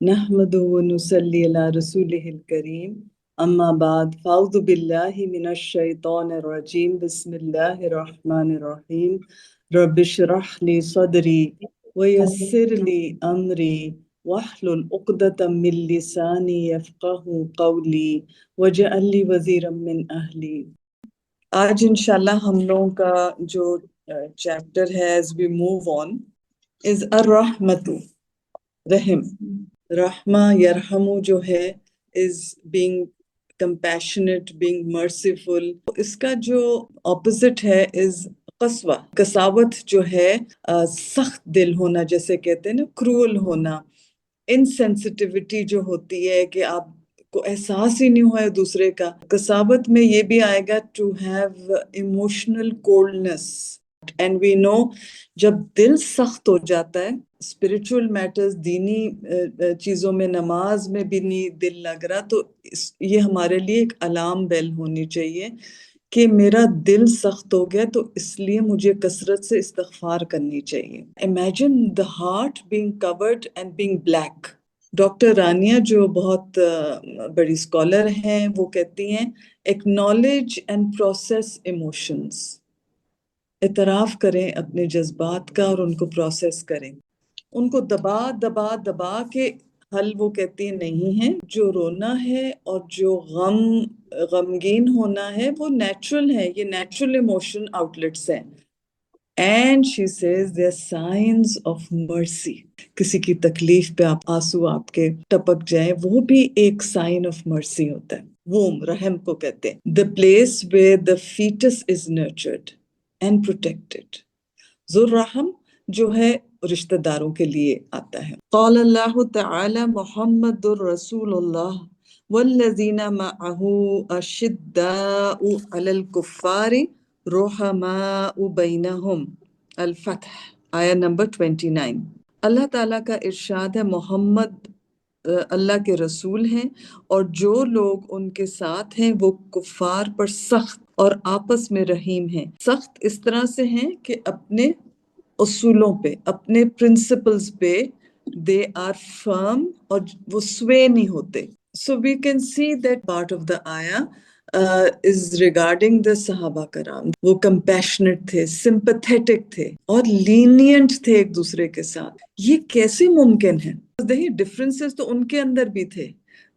نحمد ونصلي على رسوله الكريم أما بعد فأعوذ بالله من الشيطان الرجيم بسم الله الرحمن الرحيم رب اشرح لي صدري ويسر لي أمري واحلل عقدة من لساني يفقه قولي واجعل لي وزيرا من أهلي. آج انشاءاللہ ہم لوگوں کا جو چیپٹر ہے as we move on is الرحمت، رحم. رحمہ یرحمو جو ہے is being compassionate, being merciful. اس کا جو opposite ہے is قسوہ، قساوت جو ہے سخت دل ہونا، جیسے کہتے ہیں نا cruel ہونا. insensitivity جو ہوتی ہے کہ آپ کو احساس ہی نہیں ہوا ہے دوسرے کا. قساوت میں یہ بھی آئے گا to have emotional coldness. And we know جب دل سخت ہو جاتا ہے اسپرچول میٹرز، دینی چیزوں میں، نماز میں بھی نہیں دل لگ رہا، تو یہ ہمارے لیے ایک الارم بیل ہونی چاہیے کہ میرا دل سخت ہو گیا، تو اس لیے مجھے کثرت سے استغفار کرنی چاہیے. Imagine the heart being covered and being black. Doctor Rania جو بہت بڑی اسکالر ہیں، وہ کہتی ہیں acknowledge and process emotions. اعتراف کریں اپنے جذبات کا اور ان کو پروسیس کریں. ان کو دبا دبا دبا کے حل وہ کہتی ہیں نہیں ہے. جو رونا ہے اور جو غمگین ہونا ہے وہ نیچرل ہے، یہ نیچرل ایموشن آؤٹ لیٹس ہیں. And she says they are signs of mercy. کسی کی تکلیف پہ آنسو آپ کے ٹپک جائیں، وہ بھی ایک سائن آف مرسی ہوتا ہے. ووم، رحم کو کہتے ہیں. the place where the fetus is nurtured and protected. ذو الرحم جو ہے رشتہ داروں کے لیے آتا ہے. قال اللہ تعالی محمد الرسول اللہ والذین معه اشداء علی الکفار رحماء بینہم. الفتح آیہ نمبر 29. اللہ تعالیٰ کا ارشاد ہے محمد اللہ کے رسول ہیں اور جو لوگ ان کے ساتھ ہیں وہ کفار پر سخت اور آپس میں رحیم ہیں. سخت اس طرح سے ہیں کہ اپنے اصولوں پہ، اپنے پرنسپلز پہ they are firm اور وہ sway نہیں ہوتے. So we can see that part of the ayah is regarding the صحابہ کرام. وہ compassionate تھے، sympathetic تھے اور lenient تھے ایک دوسرے کے ساتھ. یہ کیسے ممکن ہے؟ دیکھیے ڈفرینسز تو ان کے اندر بھی تھے،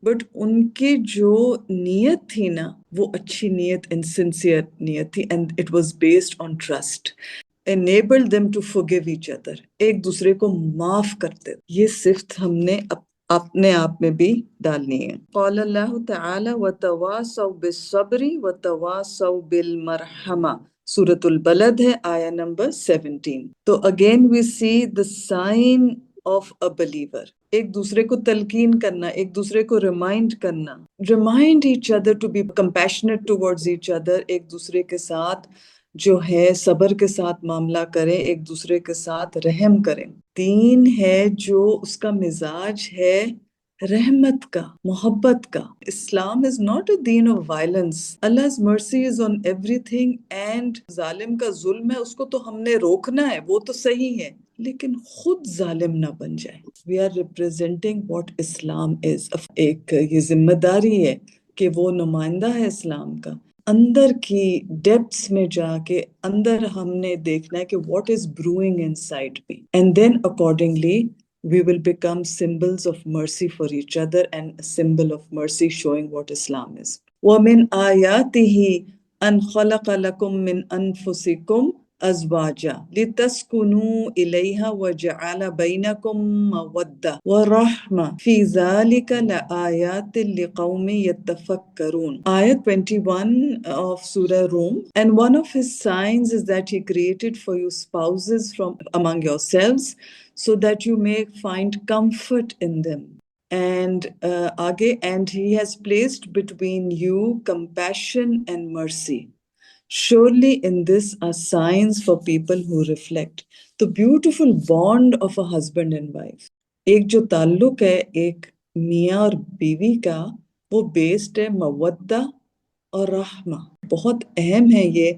بٹ ان کی جو نیت تھی نا وہ اچھی نیت and sincere نیت تھی، and it was based on trust. Enable them to forgive each other. ایک دوسرے کو معاف کرتے. یہ صفت ہم نے اپنے آپ میں بھی ڈالنی ہے. قال اللہ تعالی وتواصوا بالصبر وتواصوا بالمرحمہ. سورۃ البلد ہے، آیہ نمبر 17. تو again we see the sign of a believer. ایک دوسرے کو تلقین کرنا، ایک دوسرے کو ریمائنڈ کرنا. Remind each other to be compassionate towards each other. ایک دوسرے کے ساتھ جو ہے صبر کے ساتھ معاملہ کریں، ایک دوسرے کے ساتھ رحم کریں. دین ہے جو اس کا مزاج ہے رحمت کا، محبت کا. اسلام is not a deen of violence. Allah's mercy is on everything and ظالم کا ظلم ہے اس کو تو ہم نے روکنا ہے، وہ تو صحیح ہے، لیکن خود ظالم نہ بن جائے. We are representing what Islam is. ایک یہ ذمہ داری ہے کہ وہ نمائندہ ہے اسلام کا. اندر کی ڈیپتھس میں جا کے اندر ہم نے دیکھنا ہے کہ what is brewing inside me, and then accordingly we will become symbols of mercy for each other and a symbol of mercy showing what Islam is. وَمِنْ آيَاتِهِ أَنْ خَلَقَ لَكُم مِّنْ أَنفُسِكُمْ أَزْوَاجًا لِتَسْكُنُوا إِلَيْهَا وَجَعَلَ بَيْنَكُم مَّوَدَّةً وَرَحْمَةً فِي ذَلِكَ لَآيَاتٍ لِقَوْمٍ يَتَّفَكَّرُونَ. Ayat 21 of Surah Rum. And one of his signs is that he created for you spouses from among yourselves so that you may find comfort in them. And and he has placed between you compassion and mercy. Surely in this are signs for people who reflect. The beautiful bond of a husband and wife. ایک جو تعلق ہے ایک میاں اور بیوی کا، وہ بیسڈ ہے مودہ اور رحمہ. بہت اہم ہے یہ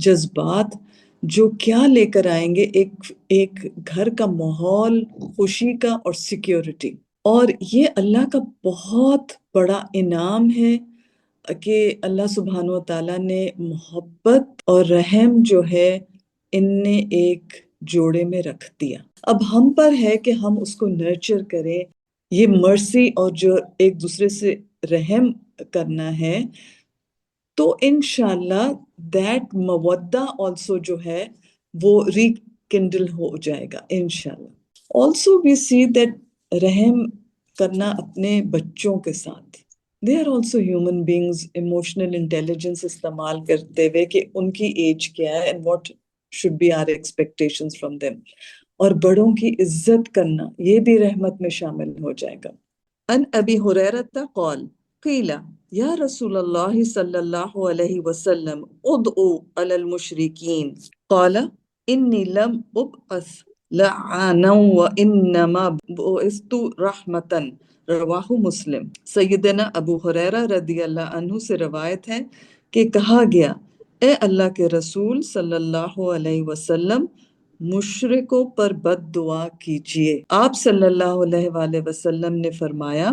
جذبات جو کیا لے کر آئیں گے ایک گھر کا ماحول، خوشی کا اور سیکیورٹی. اور یہ اللہ کا بہت بڑا انعام ہے کہ اللہ سبحانہ و تعالیٰ نے محبت اور رحم جو ہے ان نے ایک جوڑے میں رکھ دیا. اب ہم پر ہے کہ ہم اس کو نرچر کریں. یہ مرسی اور جو ایک دوسرے سے رحم کرنا ہے تو انشاءاللہ دیٹ مودہ آلسو جو ہے وہ ریکنڈل ہو جائے گا انشاءاللہ. آلسو وی سی دیٹ رحم کرنا اپنے بچوں کے ساتھ. They are also human beings. Emotional intelligence استعمال کرتے ہوئے کہ ان کی ایج کیا ہے and what should be our expectations from them. اور بڑوں کی عزت کرنا یہ بھی رحمت میں شامل ہو جائے گا. ان ابی ہریرہ قال قیل یا رسول اللہ صلی اللہ علیہ وسلم ادعو علی المشرکین قال انی لم ابعث لعانا وانما بعثت رحمتا. رواہ مسلم. سیدنا ابو ہریرہ رضی اللہ عنہ سے روایت ہے کہ کہا گیا اے اللہ کے رسول صلی اللہ علیہ وسلم مشرکوں پر بد دعا کیجئے. آپ صلی اللہ علیہ وآلہ وسلم نے فرمایا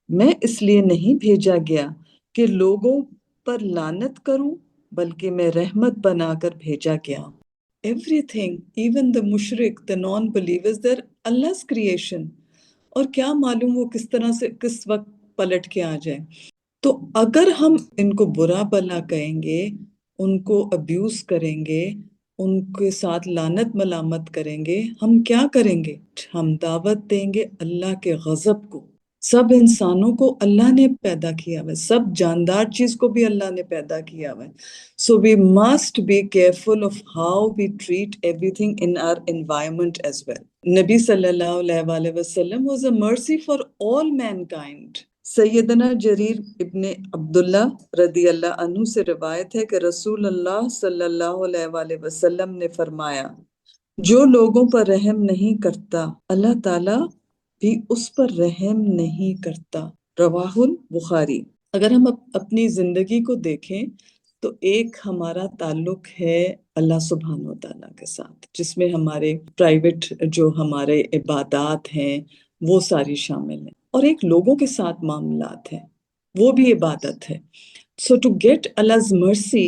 میں اس لیے نہیں بھیجا گیا کہ لوگوں پر لعنت کروں بلکہ میں رحمت بنا کر بھیجا گیا. Everything, even the mushrik, the non-believers, they're Allah's creation. اور کیا معلوم وہ کس طرح سے کس وقت پلٹ کے آ جائے. تو اگر ہم ان کو برا بھلا کہیں گے، ان کو ابیوز کریں گے، ان کے ساتھ لعنت ملامت کریں گے، ہم کیا کریں گے؟ ہم دعوت دیں گے اللہ کے غضب کو. سب انسانوں کو اللہ نے پیدا کیا ہوا ہے، سب جاندار چیز کو بھی اللہ نے پیدا کیا ہوا ہے. So we must be careful of how we treat everything in our environment as well. نبی صلی اللہ علیہ وآلہ وسلم was a mercy for all mankind. سیدنا جریر ابن عبداللہ رضی اللہ عنہ سے روایت ہے کہ رسول اللہ صلی اللہ علیہ وآلہ وسلم نے فرمایا جو لوگوں پر رحم نہیں کرتا اللہ تعالیٰ بھی اس پر رحم نہیں کرتا. رواہ البخاری. اگر ہم اپنی زندگی کو دیکھیں تو ایک ہمارا تعلق ہے اللہ سبحانہ و تعالیٰ کے ساتھ جس میں ہمارے پرائیویٹ جو ہمارے عبادات ہیں وہ ساری شامل ہیں، اور ایک لوگوں کے ساتھ معاملات ہیں وہ بھی عبادت ہے. So to get Allah's mercy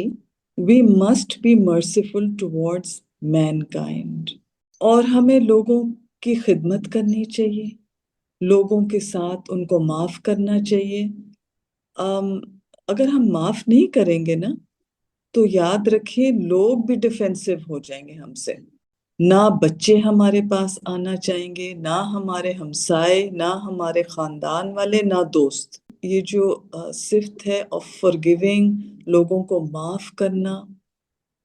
we must be merciful towards mankind. اور ہمیں لوگوں کی خدمت کرنی چاہیے، لوگوں کے ساتھ ان کو معاف کرنا چاہیے. اگر ہم معاف نہیں کریں گے نا تو یاد رکھیے لوگ بھی ڈیفینسو ہو جائیں گے ہم سے. نہ بچے ہمارے پاس آنا چاہیں گے، نہ ہمارے ہمسائے، نہ ہمارے خاندان والے، نہ دوست. یہ جو صفت ہے آف forgiving، لوگوں کو معاف کرنا،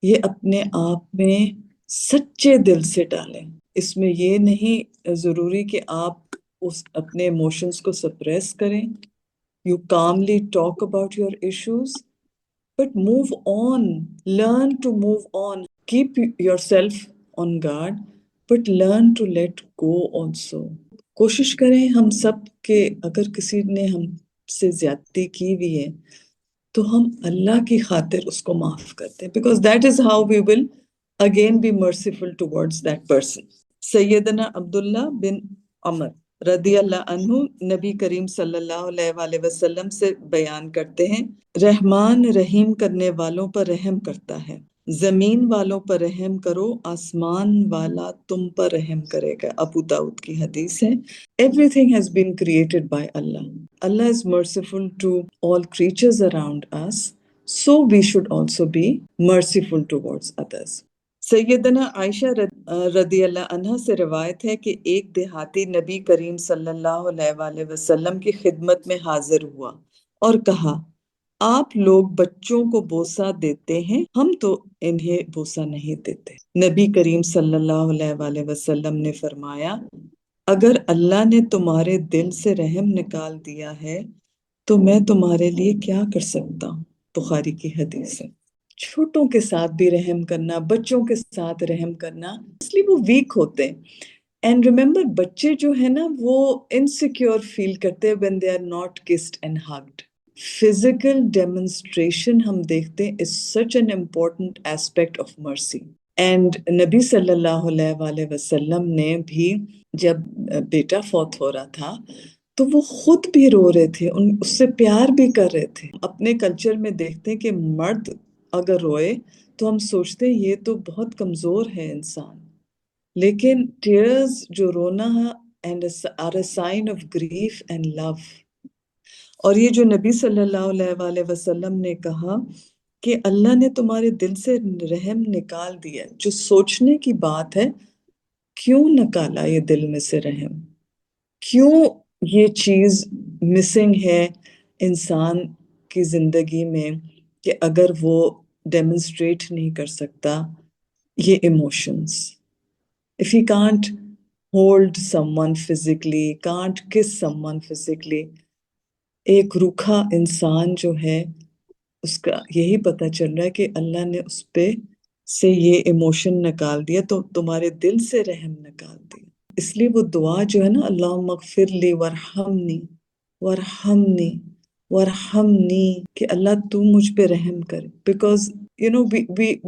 یہ اپنے آپ میں سچے دل سے ڈالیں. اس میں یہ نہیں ضروری کہ آپ اپنے ایموشنز کو سپریس کریں. You calmly talk about your issues, but move on. Learn to move on. Keep yourself on guard, but learn to let go also. کوشش کریں ہم سب کہ اگر کسی نے ہم سے زیادتی کی ہوئی ہے تو ہم اللہ کی خاطر اس کو معاف کرتے ہیں. Because that is how we will again be merciful towards that person. سیدنا عبداللہ بن عمر رضی اللہ عنہ نبی کریم صلی اللہ علیہ وآلہ وسلم سے بیان کرتے ہیں رحمان رحیم کرنے والوں پر رحم کرتا ہے. زمین والوں پر رحم کرو، آسمان والا تم پر رحم کرے گا. ابو داؤد کی حدیث ہے. Everything has been created by Allah. Allah is merciful to all creatures around us, so we should also be merciful towards others. سیدنا عائشہ رضی اللہ عنہ سے روایت ہے کہ ایک دیہاتی نبی کریم صلی اللہ علیہ وآلہ وسلم کی خدمت میں حاضر ہوا اور کہا آپ لوگ بچوں کو بوسہ دیتے ہیں، ہم تو انہیں بوسہ نہیں دیتے. نبی کریم صلی اللہ علیہ وآلہ وسلم نے فرمایا اگر اللہ نے تمہارے دل سے رحم نکال دیا ہے تو میں تمہارے لیے کیا کر سکتا ہوں. بخاری کی حدیث ہے. چھوٹوں کے ساتھ بھی رحم کرنا، بچوں کے ساتھ رحم کرنا، اس لیے وہ ویک ہوتے ہیں. اینڈ ریممبر بچے جو ہے نا وہ انسیکیور فیل کرتے ہیں when they are not kissed and hugged. Physical demonstration ہم دیکھتے ہیں is such an important aspect of mercy. And نبی صلی اللہ علیہ وآلہ وسلم نے بھی جب بیٹا فوت ہو رہا تھا تو وہ خود بھی رو رہے تھے، اس سے پیار بھی کر رہے تھے۔ اپنے کلچر میں دیکھتے ہیں کہ مرد اگر روئے تو ہم سوچتے ہیں یہ تو بہت کمزور ہے انسان، لیکن ٹیئرز جو رونا ہے and are a sign of grief and love۔ اور یہ جو نبی صلی اللہ علیہ وآلہ وسلم نے کہا کہ اللہ نے تمہارے دل سے رحم نکال دیا، جو سوچنے کی بات ہے، کیوں نکالا یہ دل میں سے رحم؟ کیوں یہ چیز مسنگ ہے انسان کی زندگی میں کہ اگر وہ ڈیمونسٹریٹ نہیں کر سکتا یہ emotions? If he can't hold someone physically, can't kiss someone physically، ایک روکھا انسان جو ہے اس کا یہی پتہ چل رہا ہے کہ اللہ نے اس پہ سے یہ ایموشن نکال دیا، تو تمہارے دل سے رحم نکال دیا۔ اس لیے وہ دعا جو ہے نا، اللہم اغفر لی ورحمنی ورحمنی ورحمنی، کہ اللہ تو مجھ پہ رحم کرے، بیکاز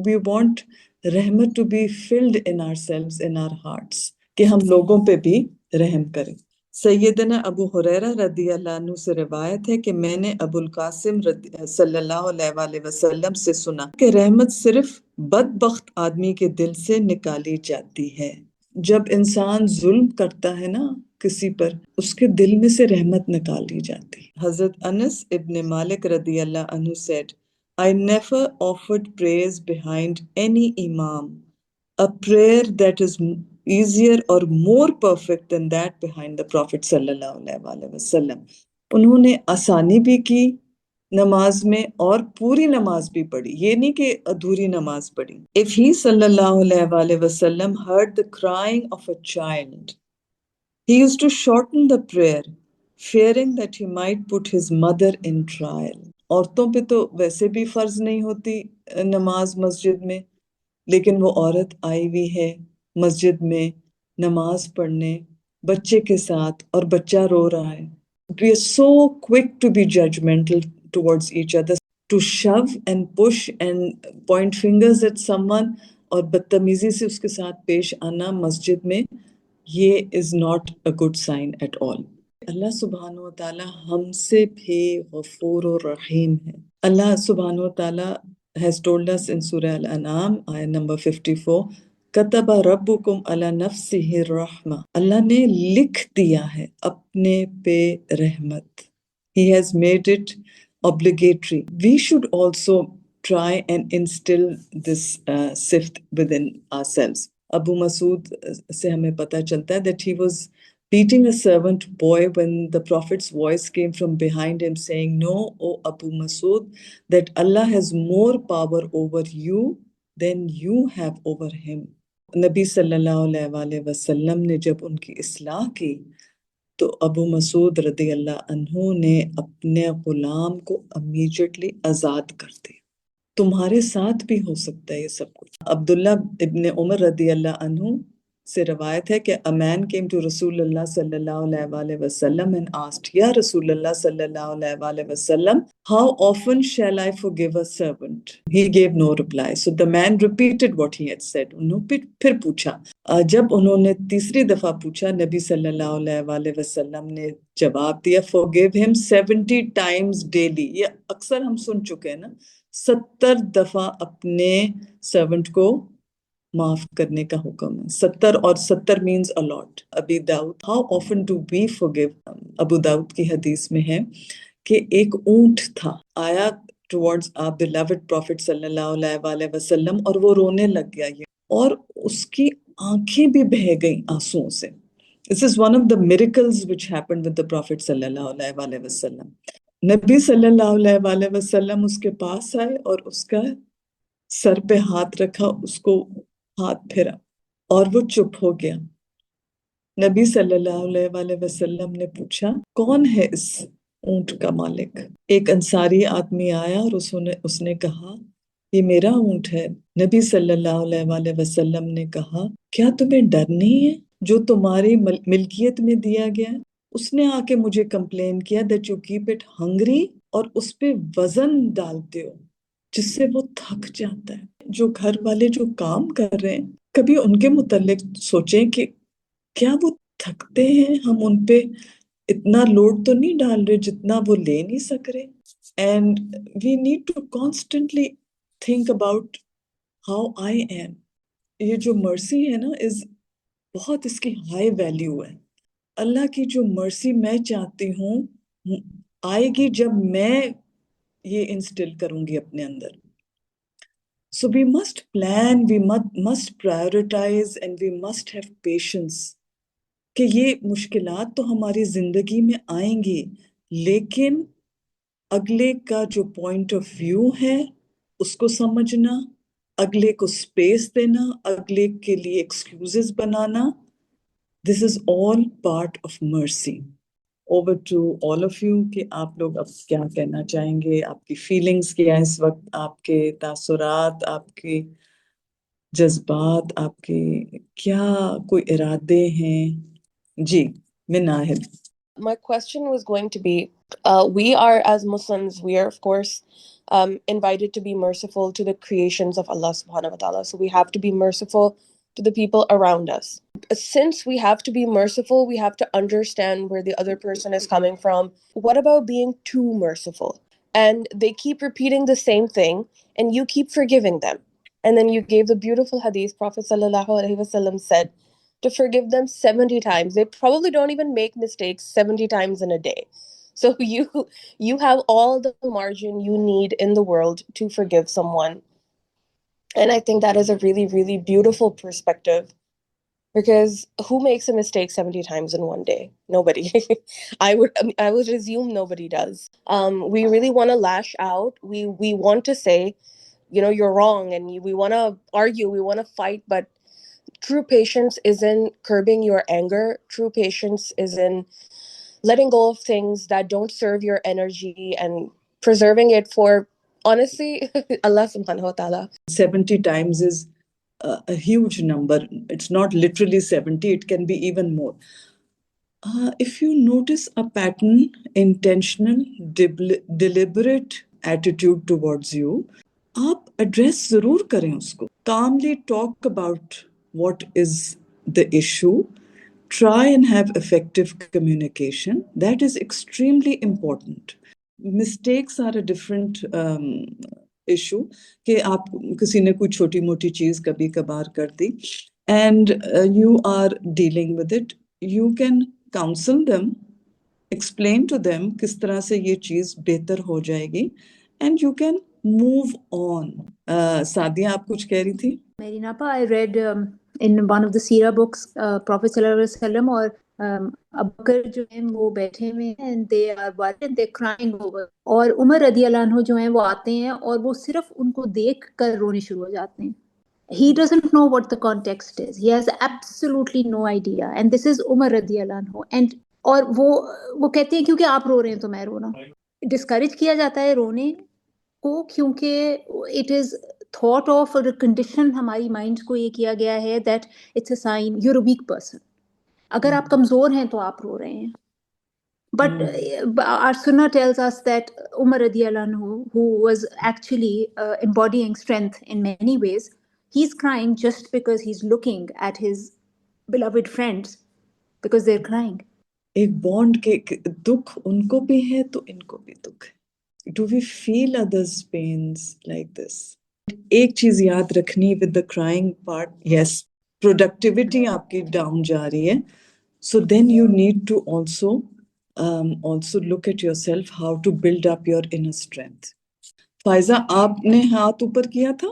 we want رحمت to be filled in ourselves, in our hearts، کہ ہم لوگوں پہ بھی رحم کریں۔ سیدنا ابو ہریرہ رضی اللہ عنہ سے روایت ہے کہ میں نے ابو القاسم صلی اللہ علیہ وآلہ وسلم سے سنا کہ رحمت صرف بدبخت آدمی کے دل سے نکالی جاتی ہے۔ جب انسان ظلم کرتا ہے نا کسی پر، اس کے دل میں سے رحمت نکالی جاتی۔ حضرت انس ابن مالک رضی اللہ عنہ said, I never offered prayers behind any imam, a prayer that is easier or more perfect than that behind the Prophet صلی اللہ علیہ وآلہ وسلم۔ انہوں نے آسانی بھی کی نماز میں اور پوری نماز بھی پڑھی، یہ نہیں کہ ادھوری نماز پڑھی۔ If he صلی اللہ علیہ وآلہ وسلم heard the crying of a child, he used to shorten the prayer, fearing that he might put his mother in trial۔ عورتوں پہ تو ویسے بھی فرض نہیں ہوتی نماز مسجد میں، لیکن وہ عورت آئی ہوئی ہے مسجد میں نماز پڑھنے بچے کے ساتھ، اور بچہ رو رہا ہے۔ We are so quick to be judgmental towards each other, to shove and push and point fingers at someone، اور بدتمیزی سے اس کے ساتھ پیش آنا مسجد میں، یہ is not a good sign at all۔ اللہ سبحانہ و تعالی ہم سے بھی غفور و رحیم ہے۔ اللہ سبحانہ و تعالی has told us in Surah Al-An'am, ayah number 54, کتب ربکم علی نفسہ الرحمہ، اللہ نے لکھ دیا ہے اپنے پہ رحمت۔ He has made it obligatory۔ We should also try and instill this sift within ourselves۔ ابو مسعود سے ہمیں پتہ چلتا ہے that he was beating a servant boy when the Prophet's voice came from behind him saying, No, O Abu Masud, that Allah has more power over you than you have over him۔ نبی صلی اللہ علیہ وآلہ وسلم نے جب ان کی اصلاح کی تو ابو مسعود رضی اللہ عنہ نے اپنے غلام کو امیجیٹلی آزاد کر دیا۔ تمہارے ساتھ بھی ہو سکتا ہے یہ سب کچھ۔ عبداللہ ابن عمر رضی اللہ عنہ سے روایت ہے کہ a man came to رسول اللہ صلی اللہ علیہ وآلہ وسلم and asked, یا رسول اللہ صلی اللہ علیہ وآلہ وسلم, how often shall I forgive a servant؟ He gave no reply. So the man repeated what he had said۔ انہوں نے پھر پوچھا، جب انہوں نے تیسری دفعہ پوچھا، نبی صلی اللہ علیہ وآلہ وسلم نے جواب دیا forgive him 70 times daily۔ یہ اکثر ہم سن چکے ہیں نا، 70 دفعہ اپنے سرونٹ کو معاف کرنے کا حکم ہے۔ 70 اور 70 means a lot۔ ابی داؤد how often do we forgive؟ ابو داؤد کی حدیث میں ہے کہ ایک اونٹ تھا، آیا towards our beloved Prophet صلی اللہ علیہ وآلہ وسلم، اور وہ رونے لگ گیا، اور اس کی آنکھیں بھی بہہ گئیں آنسوؤں سے۔ This is one of the miracles which happened with the Prophet صلی اللہ علیہ وآلہ وسلم۔ نبی صلی اللہ علیہ وآلہ وسلم اس کے پاس آئے اور اس کا سر پہ ہاتھ رکھا، اس کو ہاتھ پھیرا، اور وہ چپ ہو گیا۔ نبی صلی اللہ علیہ وآلہ وسلم نے پوچھا کون ہے اس اونٹ کا مالک؟ ایک انصاری آدمی آیا اور اس نے کہا یہ میرا اونٹ ہے۔ نبی صلی اللہ علیہ وآلہ وسلم نے کہا کیا تمہیں ڈر نہیں ہے جو تمہاری ملکیت میں دیا گیا ہے؟ اس نے آ کے مجھے کمپلین کیا that you keep it hungry، اور اس پہ وزن ڈالتے ہو جس سے وہ تھک جاتا ہے۔ جو گھر والے جو کام کر رہے ہیں، کبھی ان کے متعلق سوچیں کہ کیا وہ تھکتے ہیں، ہم ان پہ اتنا لوڈ تو نہیں ڈال رہے جتنا وہ لے نہیں سک رہے. And we need to constantly think about how I am. یہ جو مرسی ہے نا بہت اس کی ہائی ویلیو ہے. اللہ کی جو مرسی میں چاہتی ہوں آئے گی جب میں یہ انسٹل کروں گی اپنے اندر. So we must plan, we must prioritize and we must have patience. کہ یہ مشکلات تو ہماری زندگی میں آئیں گی لیکن اگلے کا جو پوائنٹ آف ویو ہے اس کو سمجھنا، اگلے کو سپیس دینا، اگلے کے لیے excuses banana. This is all part of mercy. Over to all of you کہ آپ لوگ اب کیا کہنا چاہیں گے، آپ کی فیلنگز کیا ہے اس وقت، آپ کے تاثرات، آپ کے جذبات، آپ کے کیا کوئی ارادے ہیں. جی Manahil. My question was going to be, we are, as Muslims, we are of course invited to be merciful to the creations of Allah subhanahu wa ta'ala. So we have to be merciful to the people around us. Since we have to be merciful, we have to understand where the other person is coming from. What about being too merciful? And they keep repeating the same thing and you keep forgiving them. And then you gave the beautiful hadith, Prophet sallallahu alaihi wasallam said, to forgive them 70 times. They probably don't even make mistakes 70 times in a day. So you have all the margin you need in the world to forgive someone. And I think that is a really, really beautiful perspective, because who makes a mistake 70 times in one day? Nobody. I would assume nobody does. We really want to lash out. We want to say, you're wrong, and we want to argue, we want to fight, but true patience is in curbing your anger. True patience is in letting go of things that don't serve your energy and preserving it for, honestly, Allah subhanahu wa ta'ala. 70 times is a huge number. It's not literally 70, it can be even more. If you notice a pattern, intentional, deliberate attitude towards you, آپ address ضرور کریں اس کو. calmly talk about what is the issue. Try and have effective communication. That is extremely important. Mistakes are a different issue کہ آپ کسی نے کوئی چھوٹی موٹی چیز کبھی کبھار کر دی and you are dealing with it. You can counsel them, explain to them کس طرح سے یہ چیز بہتر ہو جائے گی and you can move on. Sadia آپ کچھ کہہ رہی تھی؟ Mary Napa, I read in one of the Seerah books, Prophet sallallahu alaihi wasallam اور ابو بکر جو ہیں وہ بیٹھے ہوئے ہیں and they are worried and they're crying over. اور عمر رضی اللہ عنہ جو ہیں وہ آتے ہیں اور وہ صرف ان کو دیکھ کر رونے شروع ہو جاتے ہیں. He doesn't know what the context is. He has absolutely no idea. And this is Umar رضی اللہ عنہ. And اور وہ کہتے ہیں کیونکہ آپ رو رہے ہیں تو میں رو رہا ہوں. ڈسکریج کیا جاتا ہے رونے کو کیونکہ اٹ از تھاٹ آف اور کنڈیشن ہماری مائنڈ کو یہ کیا گیا ہے that it's a sign you are a weak person. اگر آپ کمزور ہیں تو آپ رو رہے ہیں. But our sunnah tells us that Umar radiallahu anhu, who was actually embodying strength in many ways, he's crying just because he's looking at his beloved friends because they're crying. ایک بانڈ کے دکھ ان کو بھی ہے تو ان کو بھی دکھ ہے. Do we feel others' pains like this? ایک چیز یاد رکھنی with the crying part, yes, productivity آپ کی ڈاؤن جا رہی ہے. So then you need to also look at yourself how to build up your inner strength. Faiza آپ نے ہاتھ اوپر کیا تھا؟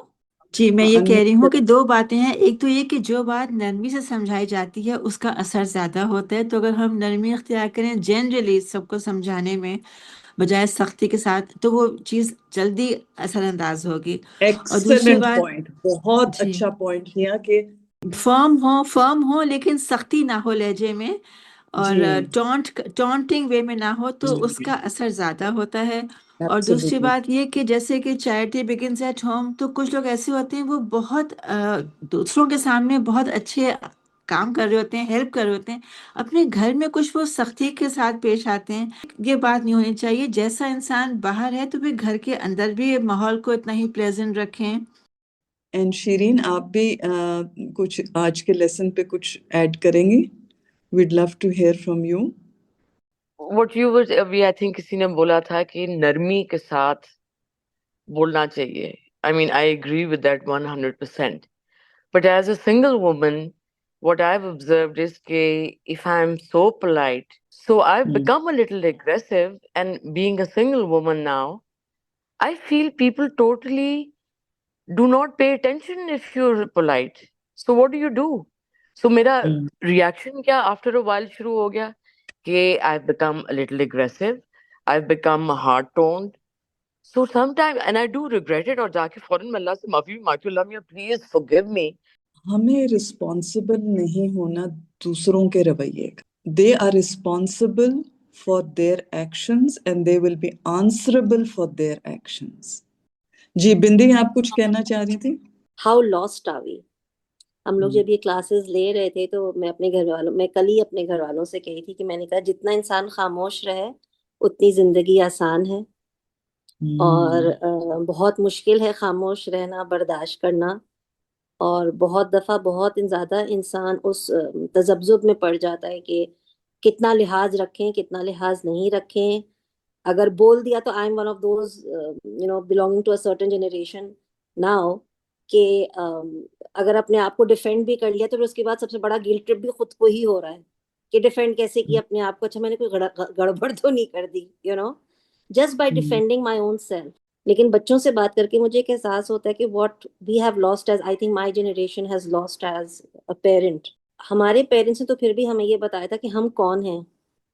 جی میں یہ کہہ رہی ہوں کہ دو باتیں ہیں. ایک تو یہ کہ جو بات نرمی سے سمجھائی جاتی ہے اس کا اثر زیادہ ہوتا ہے. تو اگر ہم نرمی اختیار کریں جنرلی سب کو سمجھانے میں بجائے سختی کے ساتھ تو وہ چیز جلدی اثر انداز ہوگی. اور دوسری بات پوائنٹ، بہت اچھا پوائنٹ کیا کہ فرم ہو لیکن سختی نہ ہو لہجے میں اور ٹونٹنگ وے میں نہ ہو تو اس کا اثر زیادہ ہوتا ہے. اور دوسری بات یہ کہ جیسے کہ چیریٹی بگنز ایٹ ہوم، تو کچھ لوگ ایسے ہوتے ہیں وہ بہت دوسروں کے سامنے بہت اچھے کام کر رہے ہوتے ہیں، ہیلپ کر رہے ہوتے ہیں، اپنے گھر میں کچھ وہ سختی کے ساتھ پیش آتے ہیں. یہ بات نہیں ہونی چاہیے. جیسا انسان باہر ہے تو پھر گھر کے اندر بھی ماحول کو اتنا ہی پلیزنٹ رکھیں. اینڈ شیرین آپ بھی کچھ آج کے لیسن پہ کچھ ایڈ کریں گی؟ We'd love to hear from you. what you were ابھی I think کسی نے بولا تھا کہ نرمی کے ساتھ بولنا چاہیے. I mean, I agree with that 100%. But as a single woman, what I've observed is that if I'm so polite, so I've become a little aggressive. And being a single woman now, I feel people totally do not pay attention if you're polite. So what do? So میرا reaction کیا after a while شروع ہو گیا کہ I've become a little aggressive, I've become hard-toned. So sometimes, and I do regret it, اور جا کے فوراً میں اللہ سے معافی بھی مانگتی ہوں, اللہ میاں پلیز forgive me. ہمیں رسپانسبل نہیں ہونا دوسروں کے رویے کا. They are responsible for their actions and they will be answerable for their actions. جی بندی آپ کچھ کہنا چاہ رہی تھی؟ How lost are we. ہم لوگ جب یہ کلاسز لے رہے تھے تو میں اپنے گھر والوں میں کل ہی اپنے گھر والوں سے کہی تھی کہ میں نے کہا جتنا انسان خاموش رہے اتنی زندگی آسان ہے، اور بہت مشکل ہے خاموش رہنا، برداشت کرنا، اور بہت دفعہ بہت زیادہ انسان اس تذبذب میں پڑ جاتا ہے کہ کتنا لحاظ رکھیں کتنا لحاظ نہیں رکھیں. اگر بول دیا تو I am one of those belonging to a certain generation now کہ اگر اپنے آپ کو ڈیفینڈ بھی کر لیا تو پھر اس کے بعد سب سے بڑا گلٹ ٹرپ بھی خود کو ہی ہو رہا ہے کہ ڈیفینڈ کیسے کیا اپنے آپ کو. اچھا میں نے کوئی گڑبڑ تو نہیں کر دی، just by defending my own self. لیکن بچوں سے بات کر کے مجھے ایک احساس ہوتا ہے کہ what we have lost as I think my generation has lost as a parent. ہمارے پیرنٹس نے تو پھر بھی ہمیں یہ بتایا تھا کہ ہم کون ہیں،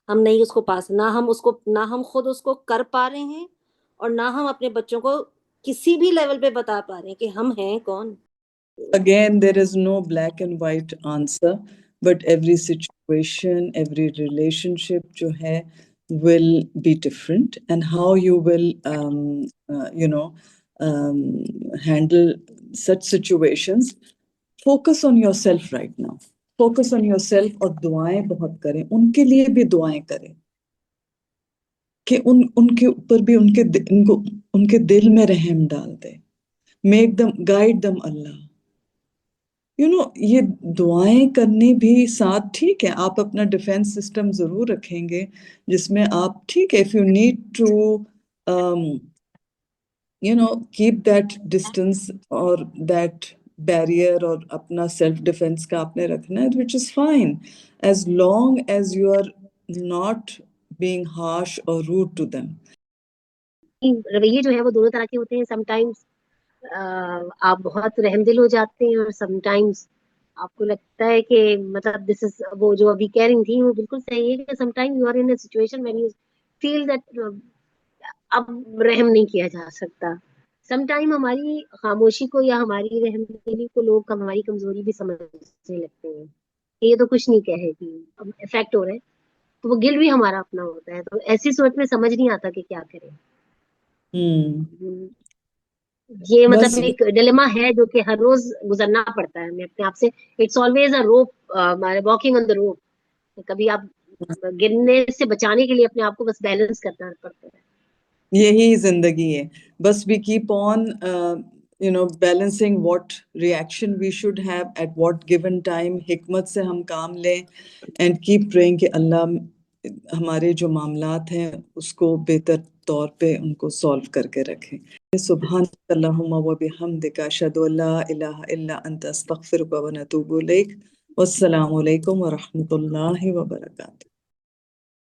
ہم نہیں اس کو پاس، نہ ہم خود اس کو کر پا رہے ہیں اور نہ ہم اپنے بچوں کو کسی بھی لیول پہ بتا پا رہے ہیں کہ ہم ہیں کون. Again, there is no black and white answer, but every situation, every relationship جو ہے will be different, and how you will handle such situations. Focus on yourself right now. Focus on yourself اور دعائیں بہت کریں، ان کے لیے بھی دعائیں کریں کہ ان کے اوپر بھی ان کے دل میں رحم ڈال دے. Make them, guide them Allah. یہ دعائیں کرنی بھی ساتھ ٹھیک ہے، آپ اپنا ڈیفینس سسٹم ضرور رکھیں گے جس میں آپ ٹھیک ہے، if you need to keep that distance اور that barrier اور اپنا سیلف ڈیفینس کا آپ نے رکھنا ہے, which is fine as long as you are not being harsh or rude to them. رویے جو ہے وہ دونوں طرح کے ہوتے ہیں. سم ٹائمز آپ بہت رحم دل ہو جاتے ہیں اور سم ٹائمز آپ کو لگتا ہے کہ مطلب دس از وہ جو ابھی کہہ رہی تھی وہ بالکل صحیح ہے کہ some time you are in a situation when you feel that اب رحم نہیں کیا جا سکتا. سم ٹائم ہماری خاموشی کو یا ہماری رحم دلی کو لوگ ہماری کمزوری بھی سمجھنے لگتے ہیں کہ یہ تو کچھ نہیں کہے گی، اب افیکٹ ہو رہا ہے تو وہ گل بھی ہمارا اپنا ہوتا ہے. تو ایسی صورت میں سمجھ نہیں آتا کہ کیا کریں. یہ مطلب ایک ڈیلیما ہے جو کہ ہر روز گزرنا پڑتا ہے ہمیں اپنے آپ سے. اٹس آلویز اے روپ، واکنگ آن دا روپ. کبھی آپ گرنے سے بچانے کے لیے اپنے آپ کو بس بیلنس کرنا پڑتا ہے. یہی زندگی ہے بس. we keep on balancing what reaction we should have at what given time. حکمت سے ہم کام لیں and keep praying کہ اللہ ہمارے جو معاملات ہیں اس کو بہتر طور پہ ان کو سولو کر کے رکھیں. سبحانک اللہم و بحمدک اشہد ان لا الہ الا انت استغفرک و نتوب الیک. والسلام علیکم ورحمۃ اللہ وبرکاتہ.